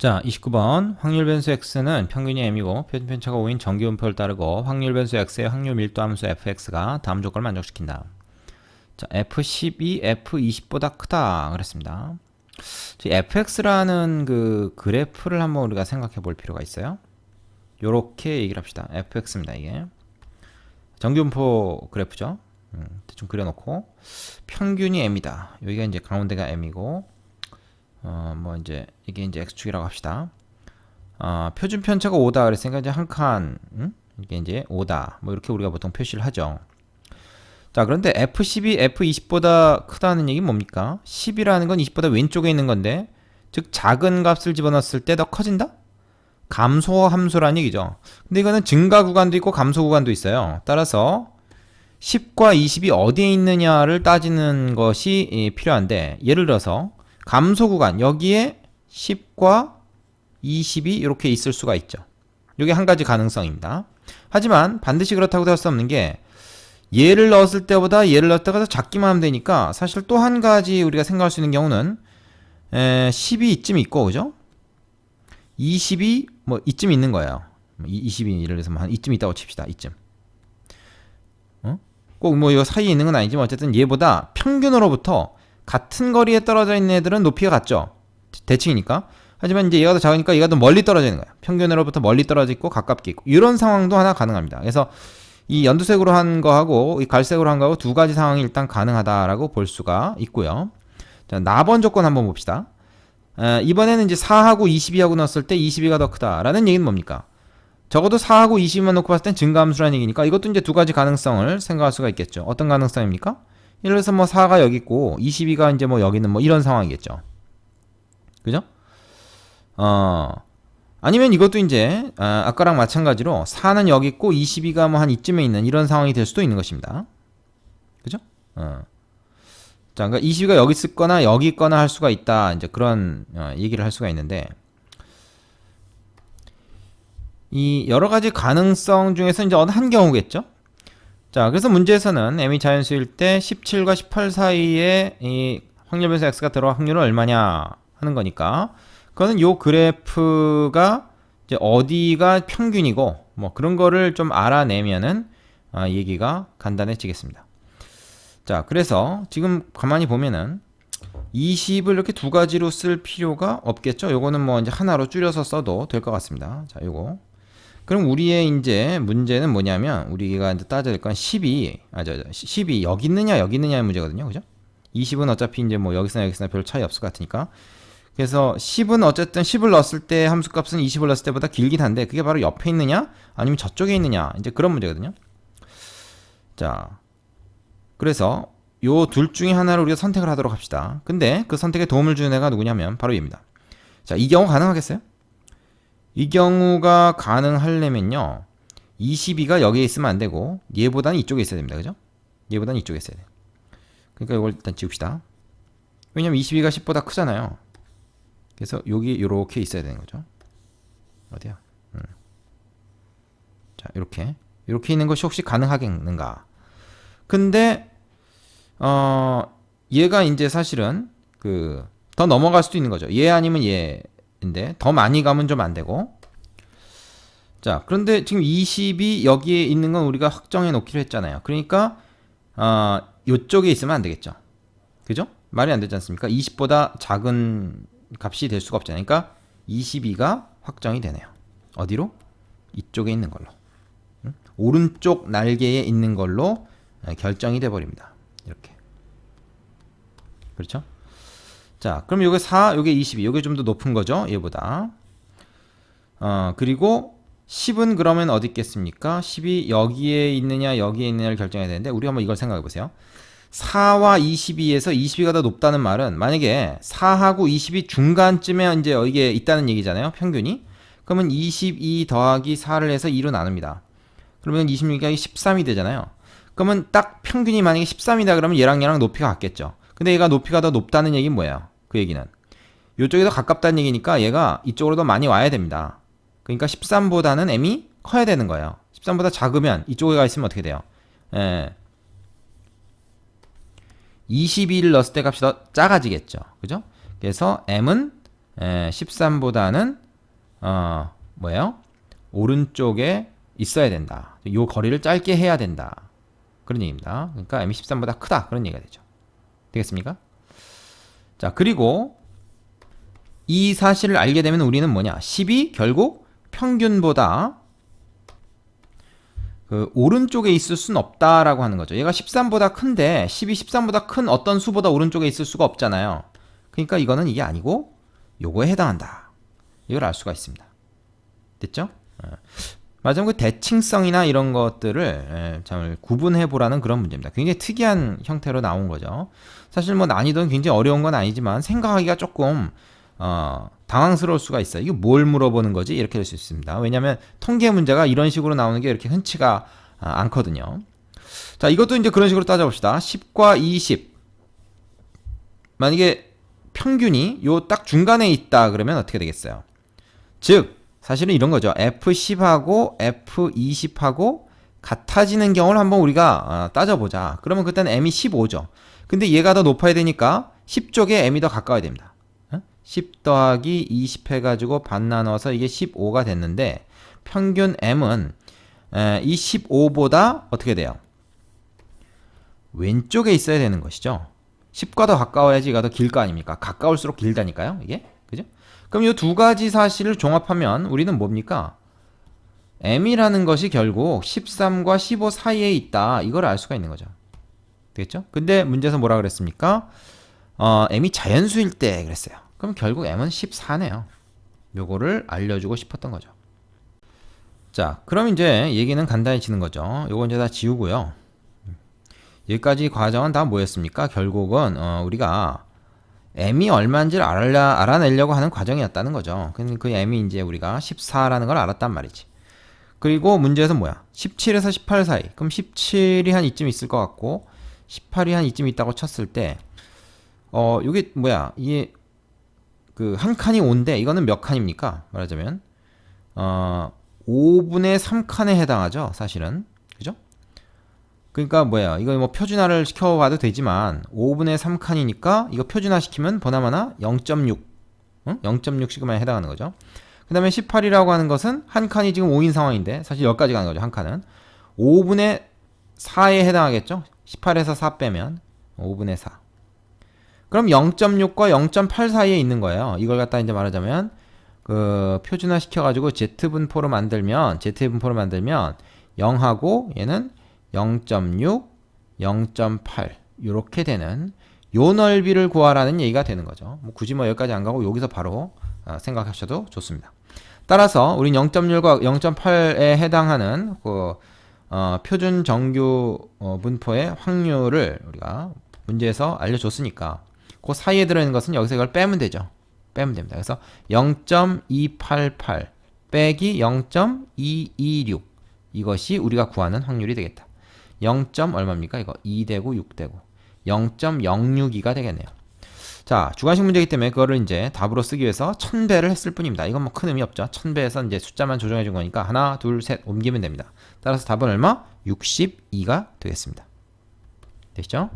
자, 29번 확률 변수 x는 평균이 m이고 표준 편차가 5인 정기분포를 따르고 확률 변수 x의 확률 밀도 함수 fx가 다음 조건을 만족시킨다. 자, f12, f20보다 크다 그랬습니다. fx라는 그 그래프를 한번 우리가 생각해 볼 필요가 있어요. 요렇게 얘기를 합시다. fx입니다. 이게 정기분포 그래프죠. 대충 그려놓고 평균이 m이다. 여기가 이제 가운데가 m이고 뭐 이제 이게 이제 x축이라고 합시다. 표준 편차가 5다 그랬으니까 이제 한 칸, 이게 이제 5다. 뭐 이렇게 우리가 보통 표시를 하죠. 자, 그런데 F12, F20보다 크다는 얘기는 뭡니까? 10이라는 건 20보다 왼쪽에 있는 건데, 즉 작은 값을 집어넣었을 때 더 커진다? 감소 함수라는 얘기죠. 근데 이거는 증가 구간도 있고 감소 구간도 있어요. 따라서 10과 20이 어디에 있느냐를 따지는 것이 필요한데, 예를 들어서 감소 구간, 여기에 10과 20이 이렇게 있을 수가 있죠. 이게 한 가지 가능성입니다. 하지만 반드시 그렇다고 할 수 없는 게 얘를 넣었을 때보다 얘를 넣을 때가 더 작기만 하면 되니까 사실 또 한 가지 우리가 생각할 수 있는 경우는 10이 이쯤 있고, 그죠? 20이 뭐 이쯤 있는 거예요. 20이 예를 들어서 한 이쯤 있다고 칩시다. 이쯤. 꼭 뭐 이 사이에 있는 건 아니지만 어쨌든 얘보다 평균으로부터 같은 거리에 떨어져 있는 애들은 높이가 같죠. 대칭이니까. 하지만 이제 얘가 더 작으니까 얘가 더 멀리 떨어져 있는 거야. 평균으로부터 멀리 떨어져 있고 가깝게 있고. 이런 상황도 하나 가능합니다. 그래서 이 연두색으로 한 거하고 이 갈색으로 한 거하고 두 가지 상황이 일단 가능하다라고 볼 수가 있고요. 자, 나번 조건 한번 봅시다. 이번에는 이제 4하고 22하고 넣었을 때 22가 더 크다라는 얘기는 뭡니까? 적어도 4하고 22만 놓고 봤을 땐 증가함수라는 얘기니까 이것도 이제 두 가지 가능성을 생각할 수가 있겠죠. 어떤 가능성입니까? 예를 들어서 뭐 4가 여기 있고 22가 이제 뭐 여기는 뭐 이런 상황이겠죠. 그죠? 아니면 이것도 이제 아까랑 마찬가지로 4는 여기 있고 22가 뭐 한 이쯤에 있는 이런 상황이 될 수도 있는 것입니다. 그죠? 자, 그러니까 22가 여기 있거나 여기 있거나 할 수가 있다. 이제 그런 얘기를 할 수가 있는데 이 여러 가지 가능성 중에서 이제 어느 한 경우겠죠? 자, 그래서 문제에서는 m이 자연수일 때 17과 18 사이에 이 확률 변수 x가 들어갈 확률은 얼마냐 하는 거니까 그거는 요 그래프가 이제 어디가 평균이고 뭐 그런 거를 좀 알아내면은 얘기가 간단해지겠습니다. 자, 그래서 지금 가만히 보면은 20을 이렇게 두 가지로 쓸 필요가 없겠죠. 요거는 뭐 이제 하나로 줄여서 써도 될 것 같습니다. 자, 요거. 그럼 우리의 이제 문제는 뭐냐면 우리가 이제 따져야 될 건 10이 여기 있느냐 여기 있느냐의 문제거든요. 그죠? 20은 어차피 이제 뭐 여기서나 여기서나 별 차이 없을 것 같으니까. 그래서 10은 어쨌든 10을 넣었을 때 함수값은 20을 넣었을 때보다 길긴 한데 그게 바로 옆에 있느냐 아니면 저쪽에 있느냐 이제 그런 문제거든요. 자, 그래서 요 둘 중에 하나를 우리가 선택을 하도록 합시다. 근데 그 선택에 도움을 주는 애가 누구냐면 바로 얘입니다. 자, 이 경우 가능하겠어요? 이 경우가 가능하려면요 22가 여기에 있으면 안 되고 얘보다는 이쪽에 있어야 됩니다. 그죠? 얘보다는 이쪽에 있어야 돼. 그러니까 이걸 일단 지웁시다. 왜냐면 22가 10보다 크잖아요. 그래서 여기 요렇게 있어야 되는 거죠. 어디야? 자, 이렇게 있는 것이 혹시 가능하겠는가? 근데 얘가 이제 사실은 그 더 넘어갈 수도 있는 거죠. 얘 아니면 얘인데 더 많이 가면 좀 안 되고. 자, 그런데 지금 20이 여기에 있는 건 우리가 확정해 놓기로 했잖아요. 그러니까 요쪽에 있으면 안 되겠죠. 그죠? 말이 안 되지 않습니까? 20보다 작은 값이 될 수가 없잖아요. 그러니까 22가 확정이 되네요. 어디로? 이쪽에 있는 걸로. 오른쪽 날개에 있는 걸로 결정이 돼 버립니다. 이렇게. 그렇죠? 자, 그럼 요게 4, 요게 22, 요게 좀 더 높은 거죠, 얘보다. 그리고 10은 그러면 어디 있겠습니까? 10이 여기에 있느냐, 여기에 있느냐를 결정해야 되는데, 우리 한번 이걸 생각해 보세요. 4와 22에서 22가 더 높다는 말은, 만약에 4하고 22 중간쯤에 이제 이게 있다는 얘기잖아요, 평균이. 그러면 22 더하기 4를 해서 2로 나눕니다. 그러면 26이 13이 되잖아요. 그러면 딱 평균이 만약에 13이다 그러면 얘랑 높이가 같겠죠. 근데 얘가 높이가 더 높다는 얘기는 뭐예요? 그 얘기는 이쪽에 더 가깝다는 얘기니까 얘가 이쪽으로 더 많이 와야 됩니다. 그러니까 13보다는 m이 커야 되는 거예요. 13보다 작으면 이쪽에 가 있으면 어떻게 돼요? 22를 넣었을 때 값이 더 작아지겠죠. 그죠? 그래서 m은 13보다는 뭐예요? 오른쪽에 있어야 된다. 요 거리를 짧게 해야 된다. 그런 얘기입니다. 그러니까 m이 13보다 크다. 그런 얘기가 되죠. 되겠습니까? 자, 그리고 이 사실을 알게 되면 우리는 뭐냐? 10이 결국 평균보다 그 오른쪽에 있을 수는 없다라고 하는 거죠. 얘가 13보다 큰데 10이 13보다 큰 어떤 수보다 오른쪽에 있을 수가 없잖아요. 그러니까 이거는 이게 아니고 요거에 해당한다. 이걸 알 수가 있습니다. 됐죠? 마지막으로 그 대칭성이나 이런 것들을 잘 구분해 보라는 그런 문제입니다. 굉장히 특이한 형태로 나온 거죠. 사실 뭐 난이도는 굉장히 어려운 건 아니지만 생각하기가 조금 당황스러울 수가 있어요. 이게 뭘 물어보는 거지? 이렇게 될 수 있습니다. 왜냐하면 통계 문제가 이런 식으로 나오는 게 이렇게 흔치가 않거든요. 자, 이것도 이제 그런 식으로 따져봅시다. 10과 20. 만약에 평균이 요 딱 중간에 있다 그러면 어떻게 되겠어요? 즉, 사실은 이런 거죠. F10하고 F20하고 같아지는 경우를 한번 우리가 따져보자. 그러면 그때는 M이 15죠. 근데 얘가 더 높아야 되니까 10쪽에 M이 더 가까워야 됩니다. 10 더하기 20 해가지고 반 나눠서 이게 15가 됐는데 평균 M은 이 15보다 어떻게 돼요? 왼쪽에 있어야 되는 것이죠. 10과 더 가까워야지 얘가 더 길 거 아닙니까? 가까울수록 길다니까요, 이게. 그죠? 그럼 이 두 가지 사실을 종합하면 우리는 뭡니까? M이라는 것이 결국 13과 15 사이에 있다. 이걸 알 수가 있는 거죠. 되겠죠? 근데 문제에서 뭐라 그랬습니까? M이 자연수일 때 그랬어요. 그럼 결국 M은 14네요. 요거를 알려주고 싶었던 거죠. 자, 그럼 이제 얘기는 간단해지는 거죠. 요거 이제 다 지우고요. 여기까지 과정은 다 뭐였습니까? 결국은 우리가 M이 얼마인지를 알아내려고 하는 과정이었다는 거죠. 그 M이 이제 우리가 14라는 걸 알았단 말이지. 그리고 문제에서 뭐야? 17에서 18 사이. 그럼 17이 한 이쯤 있을 것 같고 18이 한 이쯤 있다고 쳤을 때 요게 뭐야? 이게 그 한 칸이 5인데 이거는 몇 칸입니까? 말하자면 5분의 3칸에 해당하죠. 사실은. 그죠? 그러니까 뭐야? 이거 뭐 표준화를 시켜봐도 되지만 5분의 3칸이니까 이거 표준화 시키면 보나마나 0.6 0.6시그마에 해당하는 거죠. 그 다음에 18이라고 하는 것은 한 칸이 지금 5인 상황인데 사실 여기까지 가는 거죠. 한 칸은 5분의 4에 해당하겠죠. 18에서 4 빼면 5분의 4. 그럼 0.6과 0.8 사이에 있는 거예요. 이걸 갖다 이제 말하자면 그 표준화 시켜가지고 Z분포로 만들면 0하고 얘는 0.6, 0.8 이렇게 되는 요 넓이를 구하라는 얘기가 되는 거죠. 뭐 굳이 뭐 여기까지 안 가고 여기서 바로 생각하셔도 좋습니다. 따라서 우린 0.6과 0.8에 해당하는 그 표준 정규 분포의 확률을 우리가 문제에서 알려줬으니까 그 사이에 들어있는 것은 여기서 이걸 빼면 되죠. 빼면 됩니다. 그래서 0.288 빼기 0.226 이것이 우리가 구하는 확률이 되겠다. 0. 얼마입니까? 이거 2되고 6되고 0.062가 되겠네요. 자, 주관식 문제이기 때문에 그거를 이제 답으로 쓰기 위해서 1000배를 했을 뿐입니다. 이건 뭐 큰 의미 없죠. 1000배에서 이제 숫자만 조정해 준 거니까 하나, 둘, 셋 옮기면 됩니다. 따라서 답은 얼마? 62가 되겠습니다. 되시죠?